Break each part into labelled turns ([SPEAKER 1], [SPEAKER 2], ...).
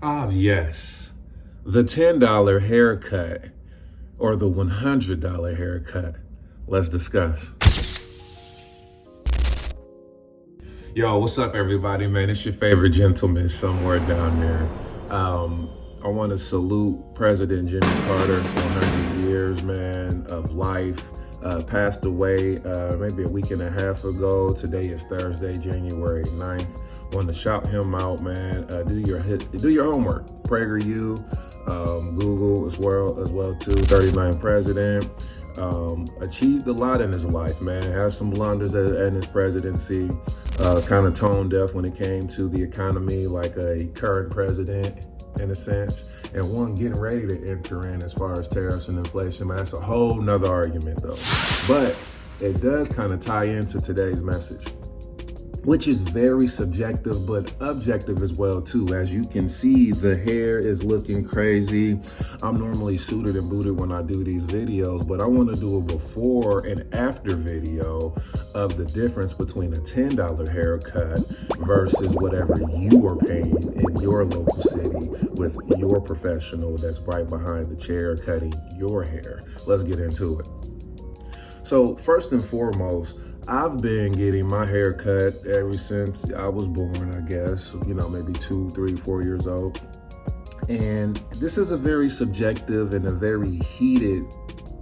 [SPEAKER 1] Ah, yes. The $10 haircut or the $100 haircut. Let's discuss. Yo, what's up, everybody, man? It's your favorite gentleman somewhere down there. I want to salute President Jimmy Carter, 100 years, man, of life. Passed away maybe a week and a half ago. Today is Thursday, January 9th. Want to shout him out, man. Do your homework. PragerU, Google as well too. 39th president. Achieved a lot in his life, man. Has some blunders in his presidency. Was kind of tone deaf when it came to the economy, like a current president in a sense, and one getting ready to enter in as far as tariffs and inflation. Man, that's a whole nother argument though. But it does kind of tie into today's message, which is very subjective, but objective as well too. As you can see, the hair is looking crazy. I'm normally suited and booted when I do these videos, but I want to do a before and after video of the difference between a $10 haircut versus whatever you are paying in your local city with your professional that's right behind the chair cutting your hair. Let's get into it. So first and foremost, I've been getting my hair cut ever since I was born, I guess, maybe 2, 3, 4 years old. And this is a very subjective and a very heated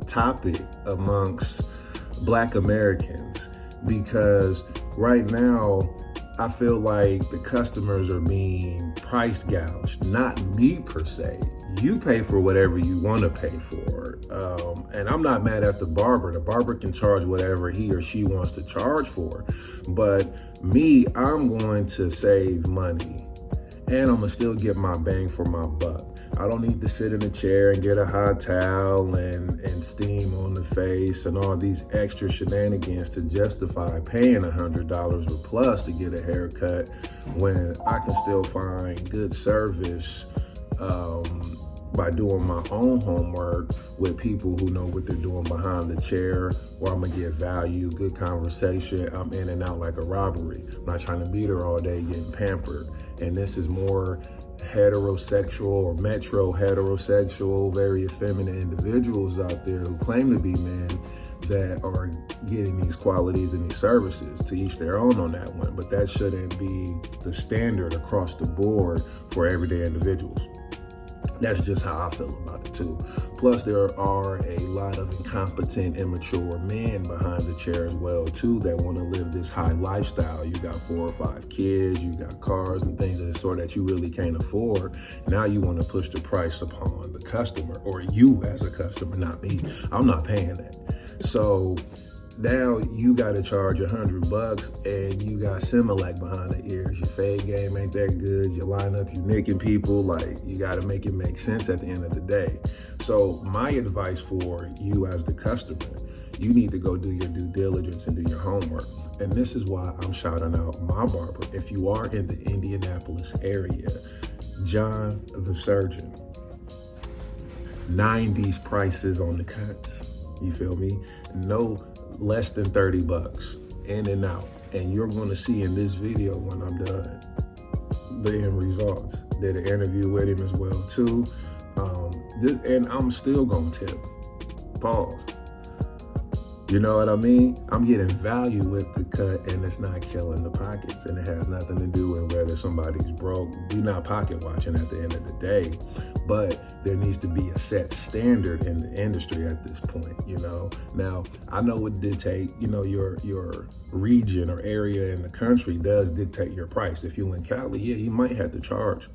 [SPEAKER 1] topic amongst Black Americans, because right now, I feel like the customers are being price gouged, not me per se. You pay for whatever you want to pay for. And I'm not mad at the barber. The barber can charge whatever he or she wants to charge for. But me, I'm going to save money and I'm gonna still get my bang for my buck. I don't need to sit in a chair and get a hot towel and steam on the face and all these extra shenanigans to justify paying $100 or plus to get a haircut when I can still find good service by doing my own homework with people who know what they're doing behind the chair, where I'm gonna get value, good conversation. I'm in and out like a robbery. I'm not trying to be there all day getting pampered. And this is more heterosexual or metro heterosexual, very effeminate individuals out there who claim to be men that are getting these qualities and these services. To each their own on that one, but that shouldn't be the standard across the board for everyday individuals. That's just how I feel about it too. Plus, there are a lot of incompetent, immature men behind the chair as well too that want to live this high lifestyle. You got 4 or 5 kids, you got cars and things of the sort that you really can't afford. Now you want to push the price upon the customer, or you as a customer, not me. I'm not paying that. So now you got to charge $100 and you got Similac behind the ears. Your fade game ain't that good. Your lineup, you nicking people. Like, you got to make it make sense at the end of the day. So my advice for you as the customer, you need to go do your due diligence and do your homework. And this is why I'm shouting out my barber. If you are in the Indianapolis area, John the Surgeon, 90s prices on the cuts. You feel me? No less than $30 in and out. And you're going to see in this video when I'm done the end results. Did an interview with him as well too. And I'm still going to tip. Pause. You know what I mean? I'm getting value with the cut and it's not killing the pockets, and it has nothing to do with whether somebody's broke. We're not pocket watching at the end of the day, but there needs to be a set standard in the industry at this point, Now, I know it dictate, your region or area in the country does dictate your price. If you're in Cali, yeah, you might have to charge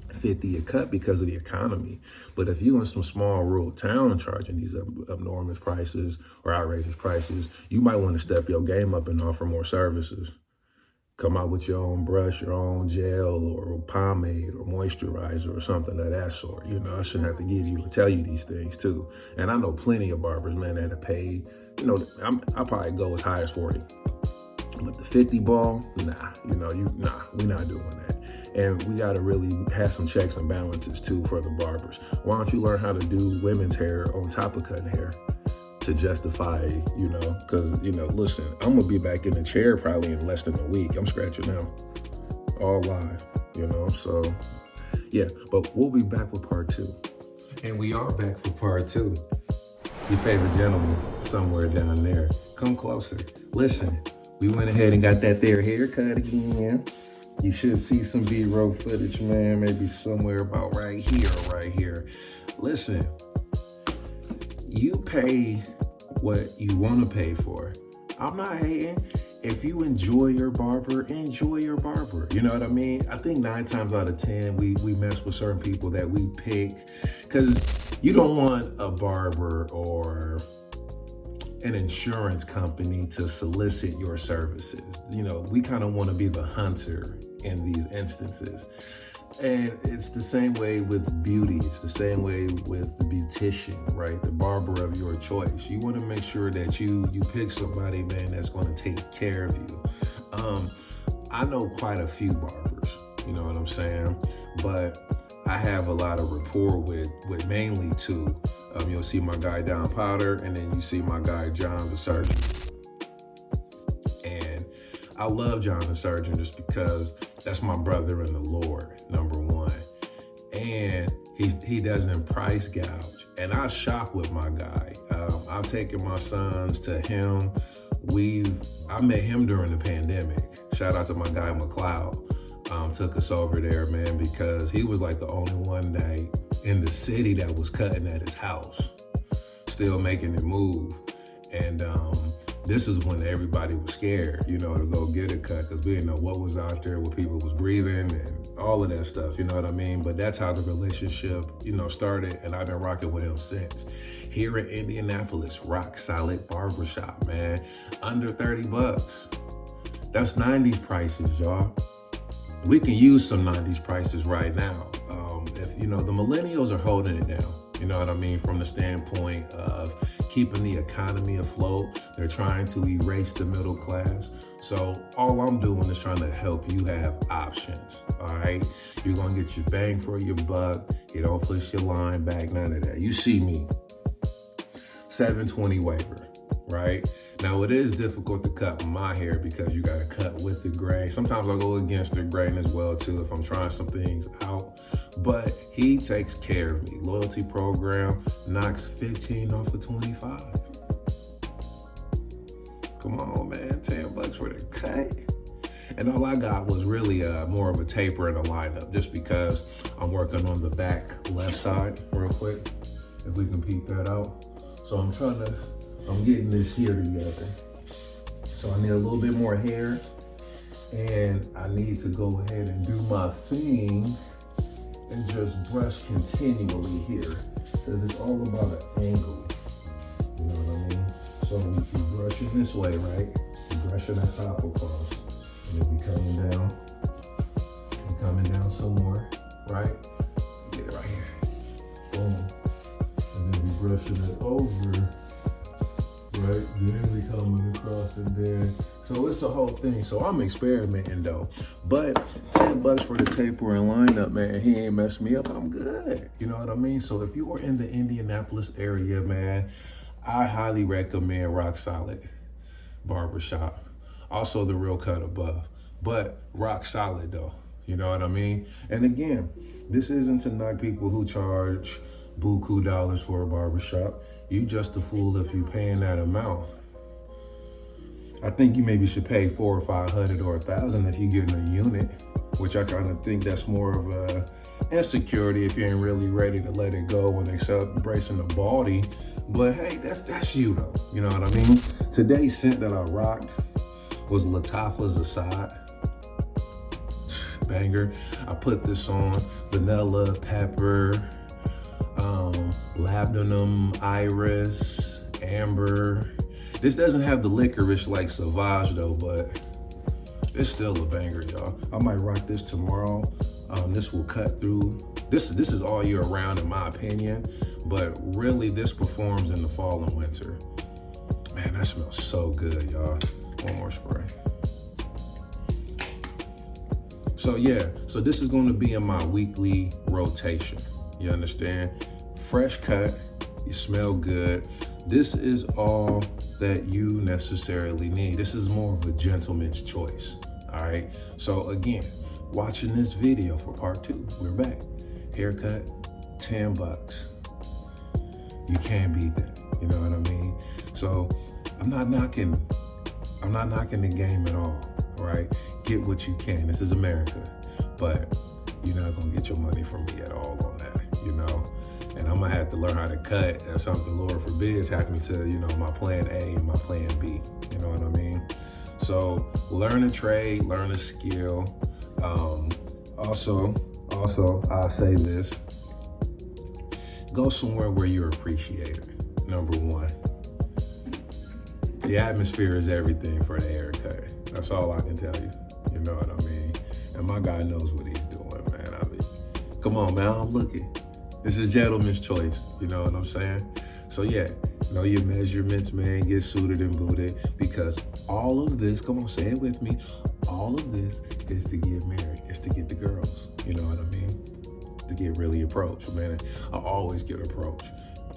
[SPEAKER 1] $50 a cut because of the economy. But if you in some small rural town charging these enormous prices or outrageous prices, you might want to step your game up and offer more services. Come out with your own brush, your own gel or pomade or moisturizer or something of that sort. I shouldn't have to give you or tell you these things too. And I know plenty of barbers, man, that have paid, I'll probably go as high as 40. But the 50 ball, nah, we're not doing that. And we got to really have some checks and balances too for the barbers. Why don't you learn how to do women's hair on top of cutting hair to justify, because, listen, I'm going to be back in the chair probably in less than a week. I'm scratching now, all live, so Yeah, but we'll be back with part 2. And we are back for part 2. Your favorite gentleman somewhere down there. Come closer. Listen, we went ahead and got that there haircut again. You should see some B-roll footage, man, maybe somewhere about right here or right here. Listen, you pay what you want to pay for. I'm not hating. If you enjoy your barber, enjoy your barber. You know what I mean? I think 9 times out of 10, we mess with certain people that we pick, because you don't want a barber or an insurance company to solicit your services. You know, we kind of want to be the hunter in these instances. And it's the same way with beauty. It's the same way with the beautician, right? The barber of your choice. You want to make sure that you pick somebody, man, that's going to take care of you. I know quite a few barbers, you know what I'm saying? But I have a lot of rapport with mainly 2. You'll see my guy Don Powder, and then you see my guy John the Surgeon. And I love John the Surgeon just because that's my brother in the Lord, number 1. And he doesn't price gouge. And I shop with my guy. I've taken my sons to him. I met him during the pandemic. Shout out to my guy McLeod. Took us over there, man, because he was like the only one that in the city that was cutting at his house, still making it move. And this is when everybody was scared, you know, to go get a cut, because we didn't know what was out there, what people was breathing and all of that stuff, you know what I mean? But that's how the relationship, you know, started, and I've been rocking with him since. Here in Indianapolis, rock solid barbershop, man. Under 30 bucks. That's 90s prices, y'all. We can use some 90s prices right now. If, you know, the millennials are holding it down, you know what I mean? From the standpoint of keeping the economy afloat. They're trying to erase the middle class. So all I'm doing is trying to help you have options, all right? You're gonna get your bang for your buck. You don't push your line back, none of that. You see me, 720 waiver, right? Now it is difficult to cut my hair because you gotta cut with the grain. Sometimes I go against the grain as well too if I'm trying some things out, but he takes care of me. Loyalty program knocks 15 off of 25. Come on, man, 10 bucks for the cut. And all I got was really more of a taper and a lineup, just because I'm working on the back left side real quick, if we can peep that out. So I'm getting this here together. So I need a little bit more hair, and I need to go ahead and do my thing and just brush continually here, because it's all about an angle. You know what I mean? So we brushing this way, right? We're brushing that top across, and then we coming down. We coming down some more, right? Get it right here. Boom. And then we brushing it over. Right, then we coming across it there. So it's a whole thing. So I'm experimenting though. But 10 bucks for the taper and lineup, man, he ain't messed me up. I'm good. You know what I mean? So if you are in the Indianapolis area, man, I highly recommend Rock Solid Barbershop. Also the Real Cut above. But rock solid though. You know what I mean? And again, this isn't to knock people who charge buku dollars for a barbershop. You just a fool if you paying that amount. I think you maybe should pay $400 or $500 or $1,000 if you're getting a unit, which I kind of think that's more of a insecurity if you ain't really ready to let it go when they start bracing the baldy. But hey, that's you though. You know what I mean? Today's scent that I rocked was Lattafa's Assad. Banger. I put this on vanilla, pepper, labdanum, iris, amber. This doesn't have the licorice like Sauvage though, but it's still a banger, y'all. I might rock this tomorrow. This will cut through. This is all year round in my opinion, but really this performs in the fall and winter. Man, that smells so good, y'all. One more spray. So yeah, so this is gonna be in my weekly rotation. You understand? Fresh cut, you smell good. This is all that you necessarily need. This is more of a gentleman's choice, all right? So again, watching this video for part 2, we're back. haircut, $10. You can't beat that, you know what I mean? So I'm not knocking the game at all, right? Get what you can. This is America, but you're not gonna get your money from me at all on that, you know? And I'm gonna have to learn how to cut if something, Lord forbids, happens to, you know, my plan A and my plan B, you know what I mean? So learn a trade, learn a skill. Also, I'll say this, go somewhere where you're appreciated, number one. The atmosphere is everything for the haircut. That's all I can tell you, you know what I mean? And my guy knows what he's doing, man. I mean, come on, man, I'm looking. This is gentleman's choice, you know what I'm saying? So yeah, know your measurements, man, get suited and booted, because all of this, come on, say it with me, all of this is to get married, it's to get the girls, you know what I mean? To get really approached, man. I always get approached.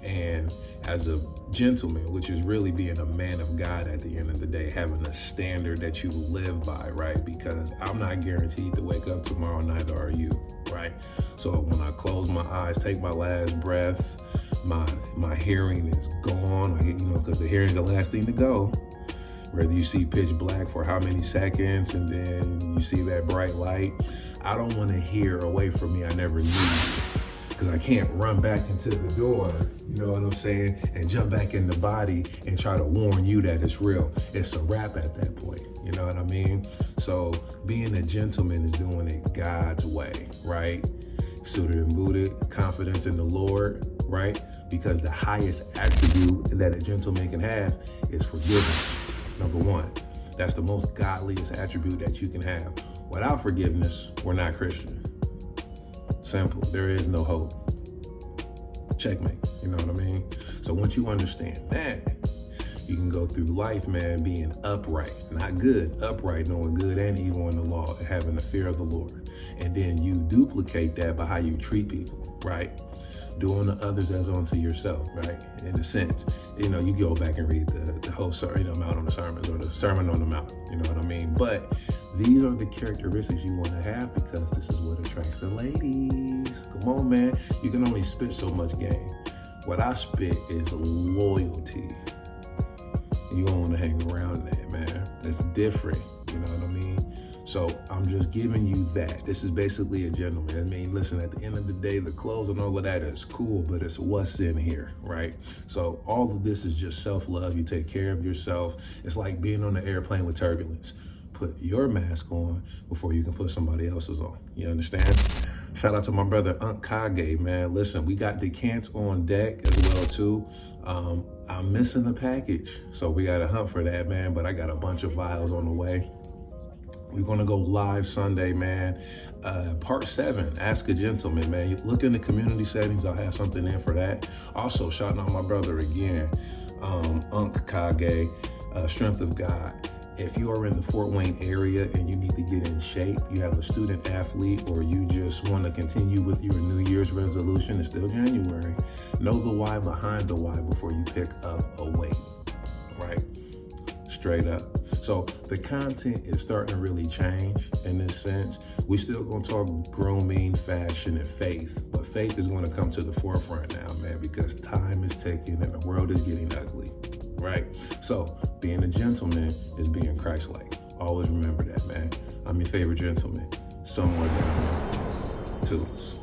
[SPEAKER 1] And as a gentleman, which is really being a man of God at the end of the day, having a standard that you live by, right? Because I'm not guaranteed to wake up tomorrow, neither are you, right? So when I close my eyes, take my last breath, my hearing is gone, you know, because the hearing is the last thing to go. Whether you see pitch black for how many seconds and then you see that bright light, I don't want to hear away from me, I never knew. Because I can't run back into the door, you know what I'm saying, and jump back in the body and try to warn you that it's real. It's a wrap at that point, you know what I mean? So being a gentleman is doing it God's way, right? Suited and booted, confidence in the Lord, right? Because the highest attribute that a gentleman can have is forgiveness, number one. That's the most godliest attribute that you can have. Without forgiveness, we're not Christian. Simple, there is no hope. Checkmate, you know what I mean? So once you understand that, you can go through life, man, being upright, not good, upright, knowing good and evil in the law, and having the fear of the Lord. And then you duplicate that by how you treat people, right? Doing to others as unto yourself, right? In a sense, you know, you go back and read the whole, you know, Mount on the Sermons or the Sermon on the Mount, you know what I mean? But these are the characteristics you want to have, because this is what attracts the ladies. Come on, man. You can only spit so much game. What I spit is loyalty. You don't want to hang around that, man. That's different, you know what I mean? So I'm just giving you that. This is basically a gentleman. I mean, listen, at the end of the day, the clothes and all of that is cool, but it's what's in here, right? So all of this is just self-love. You take care of yourself. It's like being on an airplane with turbulence. Put your mask on before you can put somebody else's on. You understand? Shout out to my brother, Unc Kage, man. Listen, we got decants on deck as well, too. I'm missing the package, so we got to hunt for that, man. But I got a bunch of vials on the way. We're going to go live Sunday, man. Part 7, Ask a Gentleman, man. You look in the community settings. I'll have something in for that. Also, shouting out my brother again, Unc Kage, Strength of God. If you are in the Fort Wayne area and you need to get in shape, you have a student athlete, or you just want to continue with your New Year's resolution, it's still January. Know the why behind the why before you pick up a weight, right? Straight up. So the content is starting to really change in this sense. We still gonna talk grooming, fashion, and faith, but faith is gonna come to the forefront now, man, because time is ticking and the world is getting ugly, right? So being a gentleman is being Christ-like. Always remember that, man. I'm your favorite gentleman, somewhere down there. Toodles.